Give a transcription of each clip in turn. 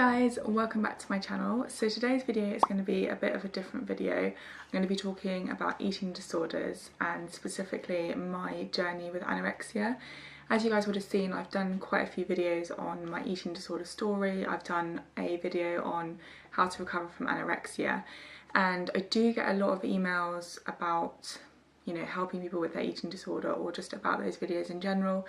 guys, welcome back to my channel. So today's video is going to be a bit of a different video. I'm going to be talking about eating disorders and specifically my journey with anorexia. As you guys would have seen, I've done quite a few videos on my eating disorder story. I've done a video on how to recover from anorexia, and I do get a lot of emails about, you know, helping people with their eating disorder or just about those videos in general,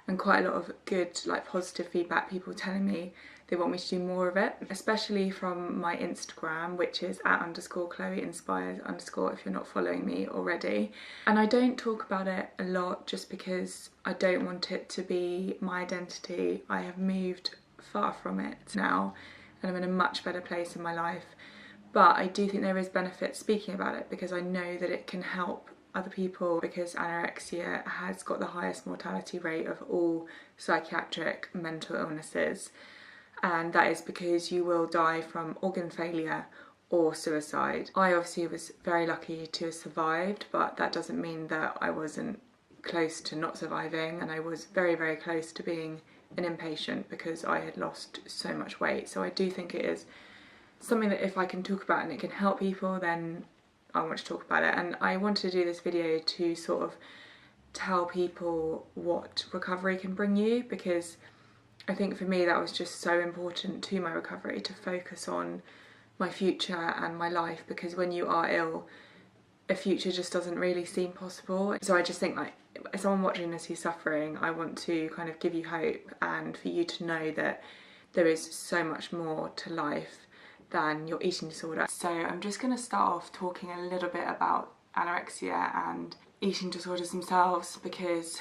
and quite a lot of good, like, positive feedback, people telling me they want me to do more of it, especially from my Instagram, which is @_chloeinspires_ if you're not following me already. And I don't talk about it a lot just because I don't want it to be my identity. I have moved far from it now and I'm in a much better place in my life. But I do think there is benefit speaking about it because I know that it can help other people, because anorexia has got the highest mortality rate of all psychiatric mental illnesses, and that is because you will die from organ failure or suicide. I obviously was very lucky to have survived, but that doesn't mean that I wasn't close to not surviving, and I was very, very close to being an inpatient because I had lost so much weight. So I do think it is something that if I can talk about and it can help people, then I want to talk about it. And I wanted to do this video to sort of tell people what recovery can bring you, because I think for me that was just so important to my recovery, to focus on my future and my life, because when you are ill, a future just doesn't really seem possible. So I just think, like, as someone watching this who's suffering, I want to kind of give you hope and for you to know that there is so much more to life than your eating disorder. So I'm just going to start off talking a little bit about anorexia and eating disorders themselves, because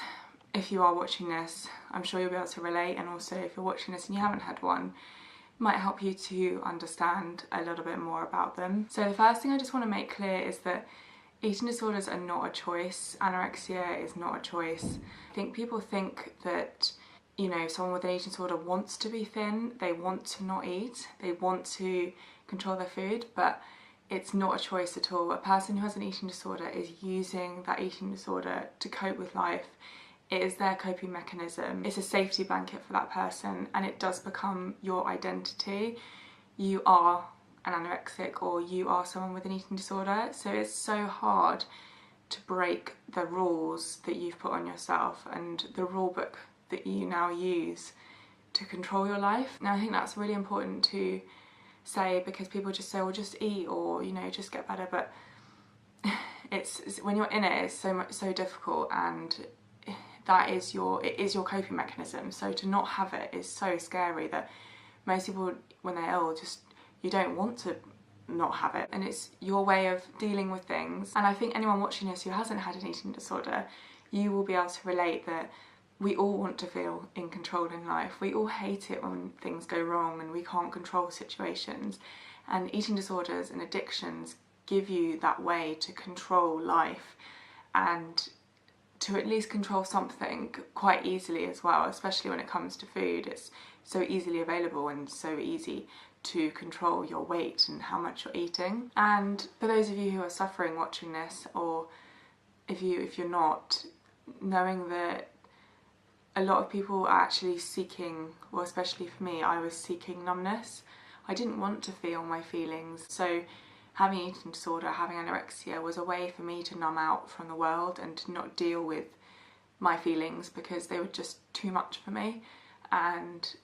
if you are watching this, I'm sure you'll be able to relate, and also if you're watching this and you haven't had one, it might help you to understand a little bit more about them. So the first thing I just want to make clear is that eating disorders are not a choice. Anorexia is not a choice. I think people think that, you know, someone with an eating disorder wants to be thin, they want to not eat, they want to control their food, but it's not a choice at all. A person who has an eating disorder is using that eating disorder to cope with life. It is their coping mechanism. It's a safety blanket for that person, and it does become your identity. You are an anorexic, or you are someone with an eating disorder, so it's so hard to break the rules that you've put on yourself and the rule book that you now use to control your life. Now I think that's really important to say, because people just say, well, just eat, or, you know, just get better, but it's when you're in it, it's so difficult, and it is your coping mechanism. So to not have it is so scary that most people, when they're ill, just, you don't want to not have it, and it's your way of dealing with things. And I think anyone watching this who hasn't had an eating disorder, you will be able to relate that we all want to feel in control in life. We all hate it when things go wrong and we can't control situations, and eating disorders and addictions give you that way to control life and to at least control something quite easily as well, especially when it comes to food. It's so easily available and so easy to control your weight and how much you're eating. And for those of you who are suffering watching this, or if you're not, knowing that a lot of people are actually seeking, well, especially for me, I was seeking numbness. I didn't want to feel my feelings, so having an eating disorder, having anorexia, was a way for me to numb out from the world and to not deal with my feelings because they were just too much for me. And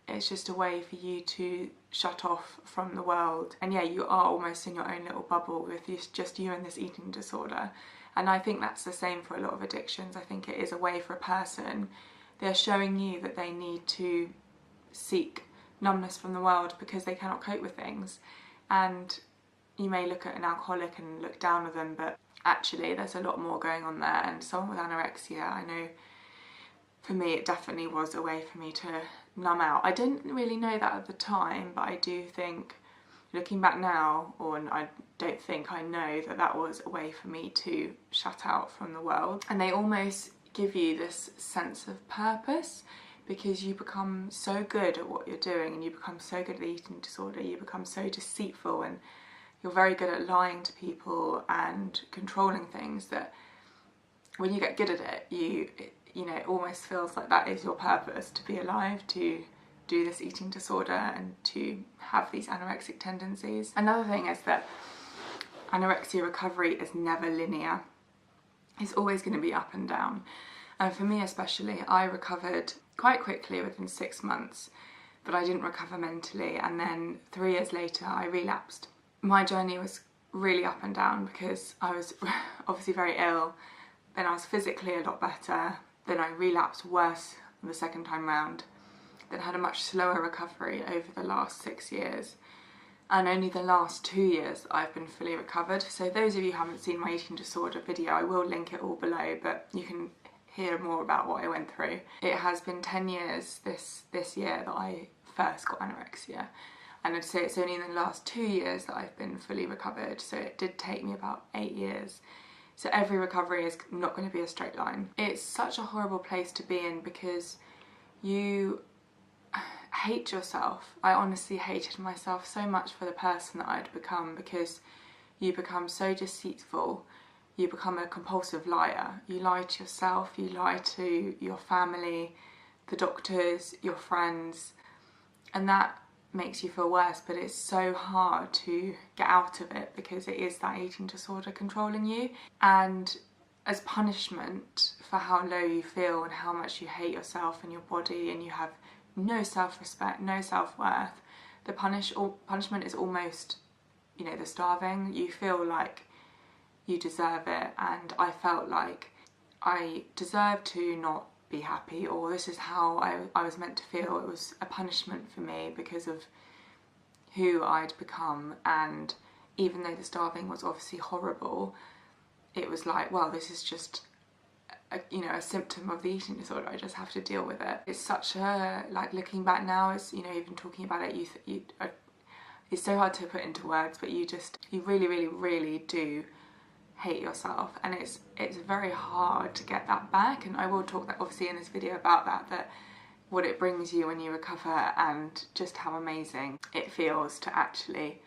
it's just a way for you to shut off from the world. And yeah, you are almost in your own little bubble with just you and this eating disorder. And I think that's the same for a lot of addictions. I think it is a way for a person, they're showing you that they need to seek numbness from the world because they cannot cope with things. And you may look at an alcoholic and look down on them, but actually there's a lot more going on there. And someone with anorexia, I know for me it definitely was a way for me to numb out. I didn't really know that at the time, but I do think, looking back now, I know that that was a way for me to shut out from the world. And they almost give you this sense of purpose, because you become so good at what you're doing, and you become so good at the eating disorder, you become so deceitful, and you're very good at lying to people and controlling things, that when you get good at it, you know, it almost feels like that is your purpose, to be alive, to do this eating disorder and to have these anorexic tendencies. Another thing is that anorexia recovery is never linear. It's always going to be up and down. And for me especially, I recovered quite quickly within 6 months, but I didn't recover mentally, and then 3 years later I relapsed. My journey was really up and down because I was obviously very ill, then I was physically a lot better, then I relapsed worse the second time round, then had a much slower recovery over the last 6 years, and only the last 2 years I've been fully recovered. So those of you who haven't seen my eating disorder video, I will link it all below, but you can hear more about what I went through. It has been 10 years this year that I first got anorexia, and I'd say it's only in the last 2 years that I've been fully recovered, so it did take me about 8 years. So every recovery is not going to be a straight line. It's such a horrible place to be in because you hate yourself. I honestly hated myself so much for the person that I'd become, because you become so deceitful, you become a compulsive liar. You lie to yourself, you lie to your family, the doctors, your friends, and that makes you feel worse, but it's so hard to get out of it because it is that eating disorder controlling you. And as punishment for how low you feel and how much you hate yourself and your body, and you have no self-respect, no self-worth, the punishment is almost, you know, the starving. You feel like you deserve it, and I felt like I deserved to not be happy, or this is how I was meant to feel. It was a punishment for me because of who I'd become, and even though the starving was obviously horrible, it was like, well, this is just a symptom of the eating disorder. I just have to deal with it. It's such a, like, looking back now, as you know, even talking about it, it's so hard to put into words, but you really, really, really do hate yourself, and it's very hard to get that back. And I will talk that obviously in this video about that what it brings you when you recover, and just how amazing it feels to actually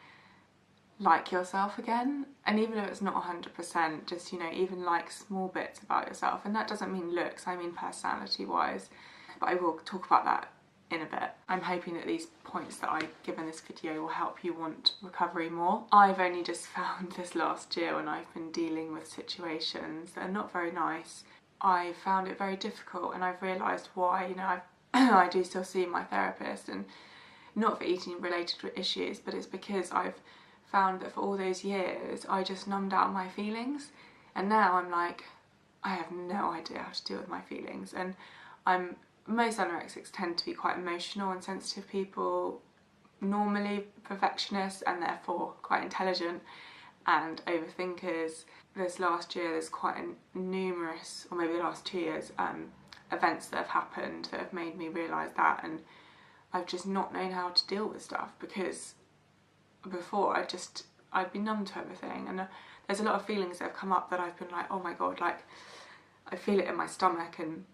like yourself again. And even if it's not 100%, just, you know, even like small bits about yourself, and that doesn't mean looks, I mean personality wise, but I will talk about that in a bit. I'm hoping that these points that I give in this video will help you want recovery more. I've only just found this last year, when I've been dealing with situations that are not very nice, I found it very difficult, and I've realised why. You know, I do still see my therapist, and not for eating related issues, but it's because I've found that for all those years I just numbed out my feelings, and now I'm like, I have no idea how to deal with my feelings. And most anorexics tend to be quite emotional and sensitive people, normally perfectionists, and therefore quite intelligent and overthinkers. This last year there's quite numerous, or maybe the last 2 years, events that have happened that have made me realise that, and I've just not known how to deal with stuff, because before I'd be numb to everything, and there's a lot of feelings that have come up that I've been like, oh my god, like I feel it in my stomach and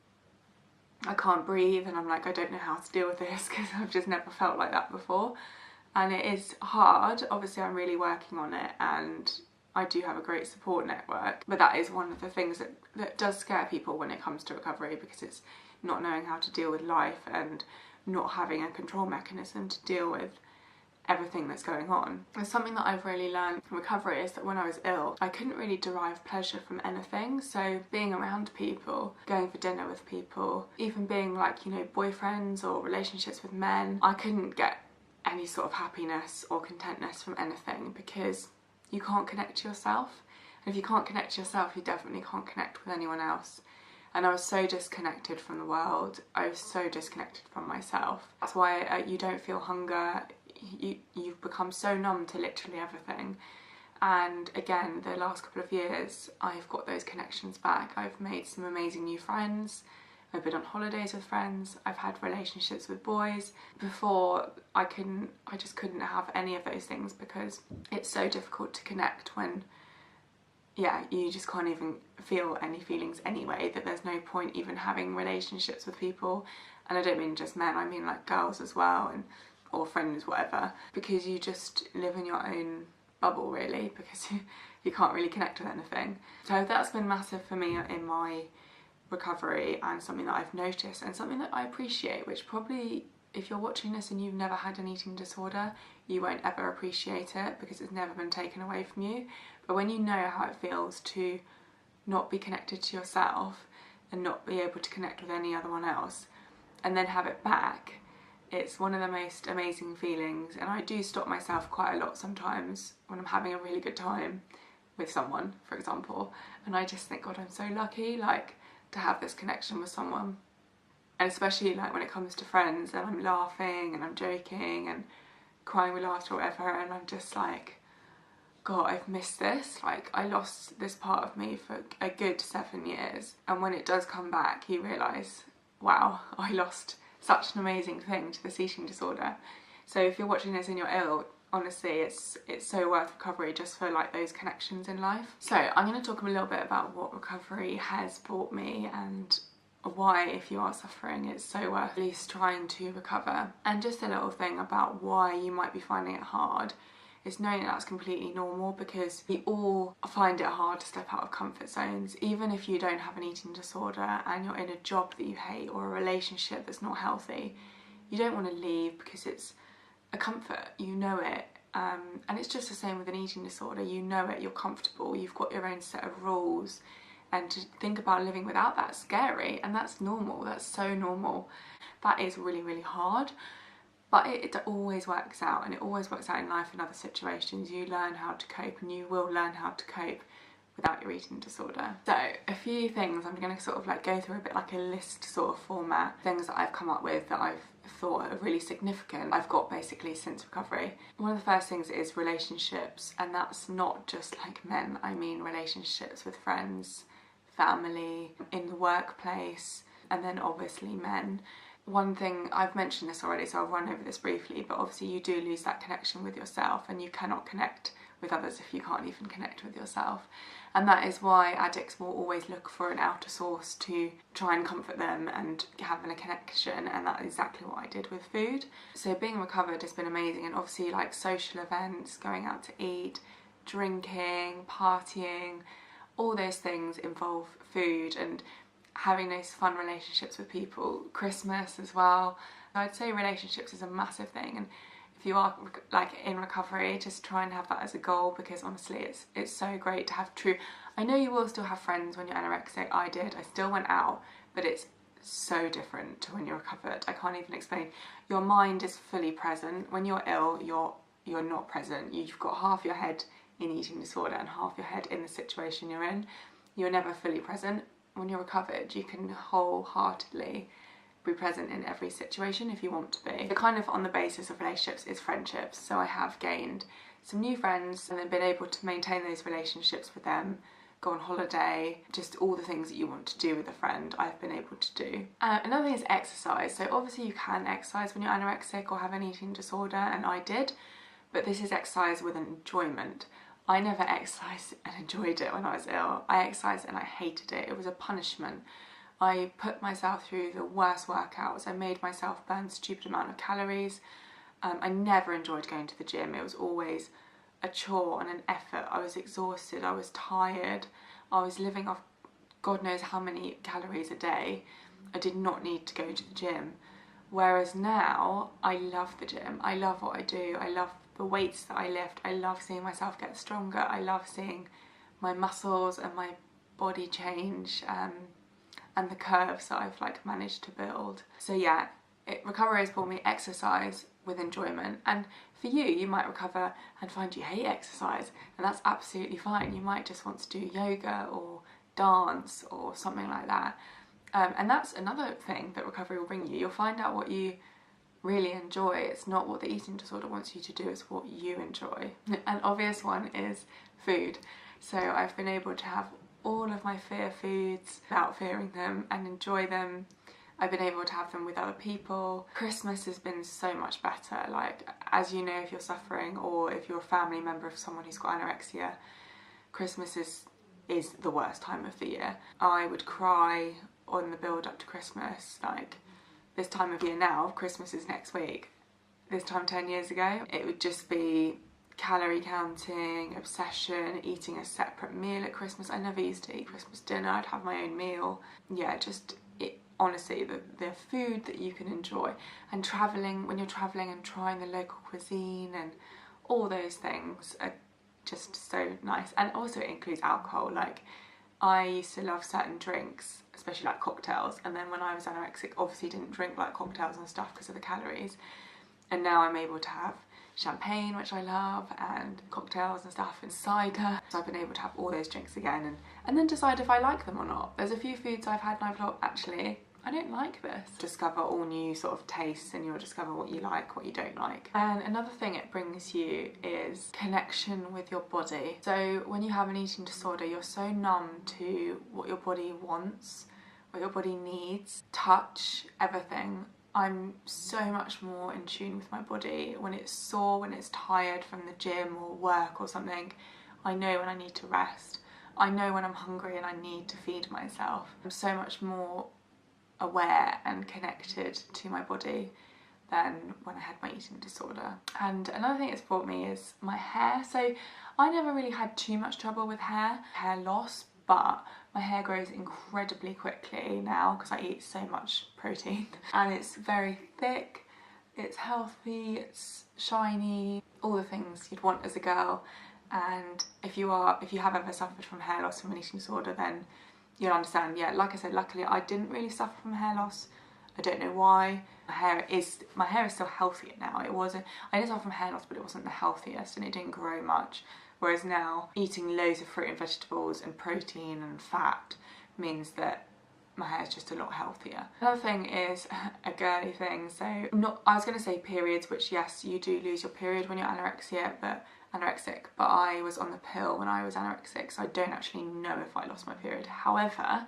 I can't breathe, and I'm like, I don't know how to deal with this, because I've just never felt like that before. And it is hard. Obviously I'm really working on it, and I do have a great support network, but that is one of the things that does scare people when it comes to recovery, because it's not knowing how to deal with life and not having a control mechanism to deal with everything that's going on. And something that I've really learned from recovery is that when I was ill, I couldn't really derive pleasure from anything. So being around people, going for dinner with people, even being like, you know, boyfriends or relationships with men, I couldn't get any sort of happiness or contentness from anything, because you can't connect to yourself. And if you can't connect to yourself, you definitely can't connect with anyone else. And I was so disconnected from the world. I was so disconnected from myself. That's why you don't feel hunger. You've become so numb to literally everything. And again, the last couple of years I've got those connections back. I've made some amazing new friends, I've been on holidays with friends, I've had relationships with boys. Before I just couldn't have any of those things, because it's so difficult to connect when, yeah, you just can't even feel any feelings anyway, that there's no point even having relationships with people. And I don't mean just men, I mean like girls as well, or friends, whatever, because you just live in your own bubble really, because you can't really connect with anything. So that's been massive for me in my recovery, and something that I've noticed, and something that I appreciate, which probably if you're watching this and you've never had an eating disorder, you won't ever appreciate it because it's never been taken away from you. But when you know how it feels to not be connected to yourself and not be able to connect with any other one else and then have it back, it's one of the most amazing feelings. And I do stop myself quite a lot sometimes when I'm having a really good time with someone, for example, and I just think, God, I'm so lucky, like, to have this connection with someone. And especially like when it comes to friends and I'm laughing and I'm joking and crying with laughter or whatever, and I'm just like, God, I've missed this. Like, I lost this part of me for a good 7 years, and when it does come back you realise, wow, I lost such an amazing thing to this eating disorder. So if you're watching this and you're ill, honestly, it's so worth recovery just for like those connections in life. So I'm going to talk a little bit about what recovery has brought me and why, if you are suffering, it's so worth at least trying to recover. And just a little thing about why you might be finding it hard is knowing that that's completely normal, because we all find it hard to step out of comfort zones. Even if you don't have an eating disorder and you're in a job that you hate or a relationship that's not healthy, you don't want to leave because it's a comfort, you know it. And it's just the same with an eating disorder. You know it, you're comfortable, you've got your own set of rules, and to think about living without that's scary, and that's normal, that's so normal. That is really, really hard, but it always works out, and it always works out in life in other situations. You learn how to cope, and you will learn how to cope without your eating disorder. So a few things, I'm going to sort of like go through a bit like a list sort of format, things that I've come up with that I've thought are really significant I've got basically since recovery. One of the first things is relationships, and that's not just like men, I mean relationships with friends, family, in the workplace, and then obviously men. One thing, I've mentioned this already, so I'll run over this briefly, but obviously you do lose that connection with yourself, and you cannot connect with others if you can't even connect with yourself. And that is why addicts will always look for an outer source to try and comfort them and having a connection, and that's exactly what I did with food. So being recovered has been amazing, and obviously like social events, going out to eat, drinking, partying, all those things involve food, and having those fun relationships with people. Christmas as well. I'd say relationships is a massive thing, and if you are like in recovery, just try and have that as a goal, because honestly it's so great to have true. I know you will still have friends when you're anorexic. I did. I still went out, but it's so different to when you're recovered. I can't even explain. Your mind is fully present. When you're ill, you're not present. You've got half your head in eating disorder and half your head in the situation you're in. You're never fully present. When you're recovered, you can wholeheartedly be present in every situation if you want to be. The kind of on the basis of relationships is friendships. So I have gained some new friends and then been able to maintain those relationships with them, go on holiday, just all the things that you want to do with a friend I've been able to do. Another thing is exercise. So obviously you can exercise when you're anorexic or have an eating disorder, and I did, but this is exercise with enjoyment. I never exercised and enjoyed it when I was ill. I exercised and I hated it. It was a punishment. I put myself through the worst workouts. I made myself burn a stupid amount of calories. I never enjoyed going to the gym. It was always a chore and an effort. I was exhausted. I was tired. I was living off God knows how many calories a day. I did not need to go to the gym. Whereas now, I love the gym. I love what I do. I love the weights that I lift. I love seeing myself get stronger. I love seeing my muscles and my body change, and the curves that I've like managed to build. So yeah, recovery has brought me exercise with enjoyment. And for you, you might recover and find you hate exercise, and that's absolutely fine. You might just want to do yoga or dance or something like that. And that's another thing that recovery will bring you. You'll find out what you really enjoy. It's not what the eating disorder wants you to do, it's what you enjoy. An obvious one is food. So I've been able to have all of my fear foods without fearing them and enjoy them. I've been able to have them with other people. Christmas has been so much better. Like, as you know, if you're suffering or if you're a family member of someone who's got anorexia, Christmas is the worst time of the year. I would cry on the build up to Christmas. Like, this time of year now, Christmas is next week. This time 10 years ago, it would just be calorie counting, obsession, eating a separate meal at Christmas. I never used to eat Christmas dinner. I'd have my own meal. Yeah, just honestly, the food that you can enjoy, and travelling, when you're travelling and trying the local cuisine and all those things are just so nice. And also it includes alcohol. Like, I used to love certain drinks, especially like cocktails, and then when I was anorexic, obviously didn't drink like cocktails and stuff because of the calories, and now I'm able to have champagne, which I love, and cocktails and stuff, and cider. So I've been able to have all those drinks again and then decide if I like them or not. There's a few foods I've had and I've thought, actually, I don't like this. Discover all new sort of tastes, and you'll discover what you like, what you don't like. And another thing it brings you is connection with your body. So when you have an eating disorder, you're so numb to what your body wants, what your body needs, touch, everything. I'm so much more in tune with my body. When it's sore, when it's tired from the gym or work or something, I know when I need to rest. I know when I'm hungry and I need to feed myself. I'm so much more aware and connected to my body than when I had my eating disorder. And another thing it's brought me is my hair. So I never really had too much trouble with hair loss, but my hair grows incredibly quickly now because I eat so much protein, and it's very thick, it's healthy, it's shiny, all the things you'd want as a girl. And if you have ever suffered from hair loss from an eating disorder, then you'll understand. Yeah, like I said, luckily I didn't really suffer from hair loss. I don't know why. My hair is still healthier now. I did suffer from hair loss, but it wasn't the healthiest and it didn't grow much. Whereas now, eating loads of fruit and vegetables and protein and fat means that my hair is just a lot healthier. Another thing is a girly thing. So I was going to say periods, which yes, you do lose your period when you're anorexic, but I was on the pill when I was anorexic, so I don't actually know if I lost my period. However,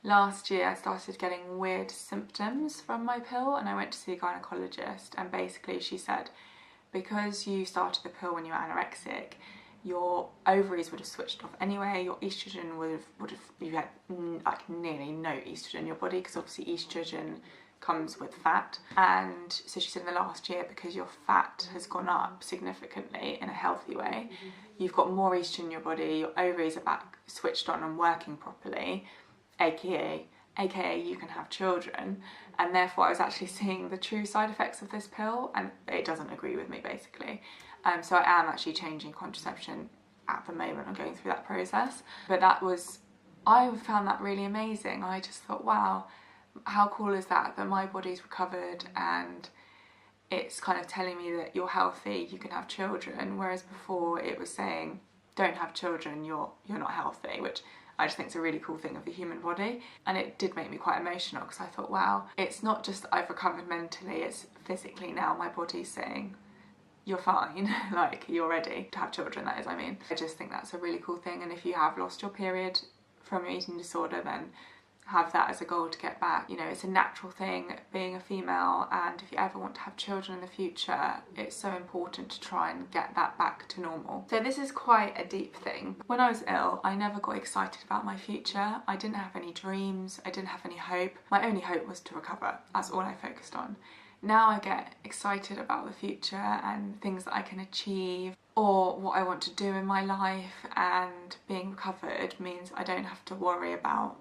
last year I started getting weird symptoms from my pill, and I went to see a gynecologist, and basically she said, because you started the pill when you were anorexic, your ovaries would have switched off anyway, your estrogen would have you had like nearly no estrogen in your body, because obviously estrogen comes with fat. And so she said in the last year, because your fat has gone up significantly in a healthy way, you've got more estrogen in your body, your ovaries are back switched on and working properly, aka you can have children. And therefore I was actually seeing the true side effects of this pill, and it doesn't agree with me basically. So I am actually changing contraception at the moment. I'm going through that process. But I found that really amazing. I just thought, wow, how cool is that my body's recovered and it's kind of telling me that you're healthy, you can have children, whereas before it was saying, don't have children, you're not healthy, which I just think is a really cool thing of the human body. And it did make me quite emotional, because I thought, wow, it's not just that I've recovered mentally, it's physically now my body's saying, you're fine, like you're ready to have children, that is, I mean. I just think that's a really cool thing, and if you have lost your period from your eating disorder, then have that as a goal to get back. You know, it's a natural thing being a female, and if you ever want to have children in the future, it's so important to try and get that back to normal. So this is quite a deep thing. When I was ill, I never got excited about my future. I didn't have any dreams, I didn't have any hope. My only hope was to recover. That's all I focused on. Now I get excited about the future and things that I can achieve, or what I want to do in my life, and being recovered means I don't have to worry about,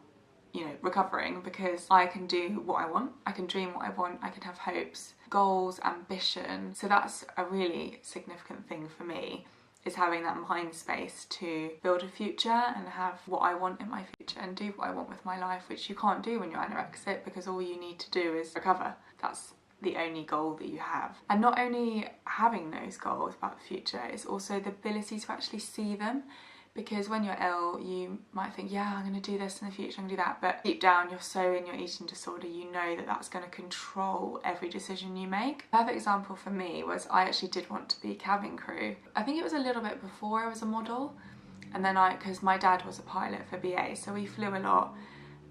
you know, recovering, because I can do what I want, I can dream what I want, I can have hopes, goals, ambition. So that's a really significant thing for me, is having that mind space to build a future and have what I want in my future and do what I want with my life, which you can't do when you're anorexic, because all you need to do is recover. That's the only goal that you have. And not only having those goals about the future, it's also the ability to actually see them. Because when you're ill, you might think, yeah, I'm going to do this in the future, I'm going to do that, but deep down you're so in your eating disorder, you know that that's going to control every decision you make. A perfect example for me was, I actually did want to be cabin crew. I think it was a little bit before I was a model, and then because my dad was a pilot for BA, so we flew a lot,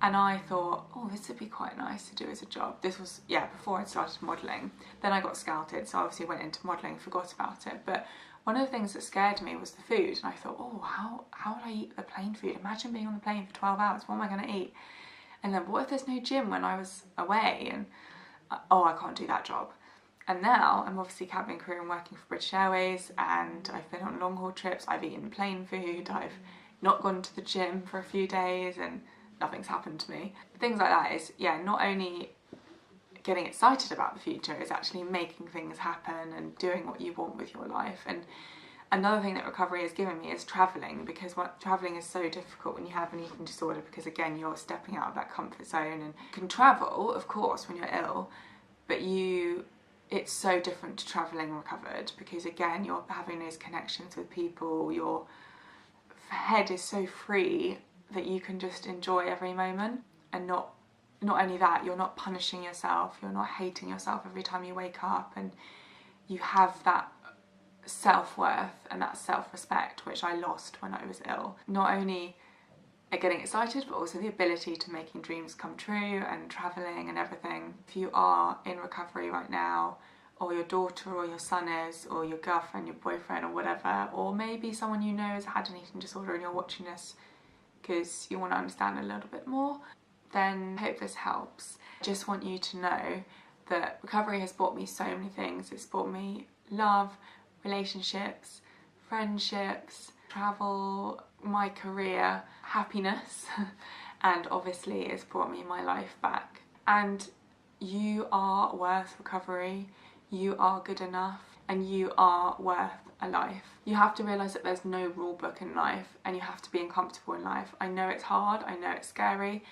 and I thought, oh, this would be quite nice to do as a job. This was, yeah, before I'd started modelling. Then I got scouted, so I obviously went into modelling and forgot about it, but one of the things that scared me was the food, and I thought, oh, how would I eat the plane food? Imagine being on the plane for 12 hours, what am I going to eat? And then what if there's no gym when I was away? And oh, I can't do that job. And now I'm obviously cabin crew and working for British Airways, and I've been on long haul trips, I've eaten plane food, I've not gone to the gym for a few days, and nothing's happened to me. Things like that is, yeah, not only getting excited about the future, is actually making things happen and doing what you want with your life. And another thing that recovery has given me is travelling, because travelling is so difficult when you have an eating disorder, because again, you're stepping out of that comfort zone. And you can travel, of course, when you're ill, but it's so different to travelling recovered, because again, you're having those connections with people, your head is so free that you can just enjoy every moment. And not only that, you're not punishing yourself, you're not hating yourself every time you wake up, and you have that self-worth and that self-respect, which I lost when I was ill. Not only at getting excited, but also the ability to making dreams come true and travelling and everything. If you are in recovery right now, or your daughter or your son is, or your girlfriend, your boyfriend, or whatever, or maybe someone you know has had an eating disorder and you're watching this because you want to understand a little bit more, then I hope this helps. I just want you to know that recovery has brought me so many things. It's brought me love, relationships, friendships, travel, my career, happiness, and obviously it's brought me my life back. And you are worth recovery, you are good enough, and you are worth a life. You have to realise that there's no rule book in life, and you have to be uncomfortable in life. I know it's hard, I know it's scary,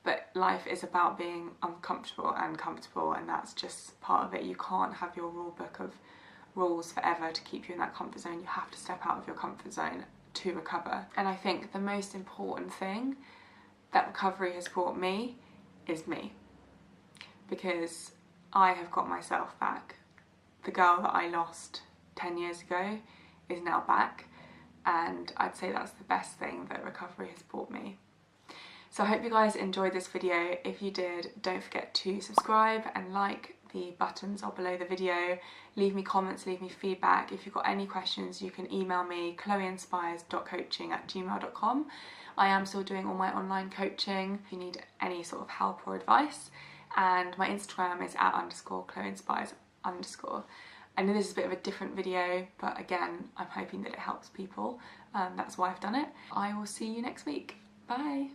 but life is about being uncomfortable and comfortable, and that's just part of it. You can't have your rule book of rules forever to keep you in that comfort zone. You have to step out of your comfort zone to recover. And I think the most important thing that recovery has brought me is me, because I have got myself back. The girl that I lost 10 years ago is now back, and I'd say that's the best thing that recovery has brought me. So I hope you guys enjoyed this video. If you did, don't forget to subscribe and like. The buttons are below the video. Leave me comments, leave me feedback. If you've got any questions, you can email me, chloeinspires.coaching@gmail.com. I am still doing all my online coaching if you need any sort of help or advice. And my Instagram is @_chloeinspires_. I know this is a bit of a different video, but again, I'm hoping that it helps people. That's why I've done it. I will see you next week. Bye.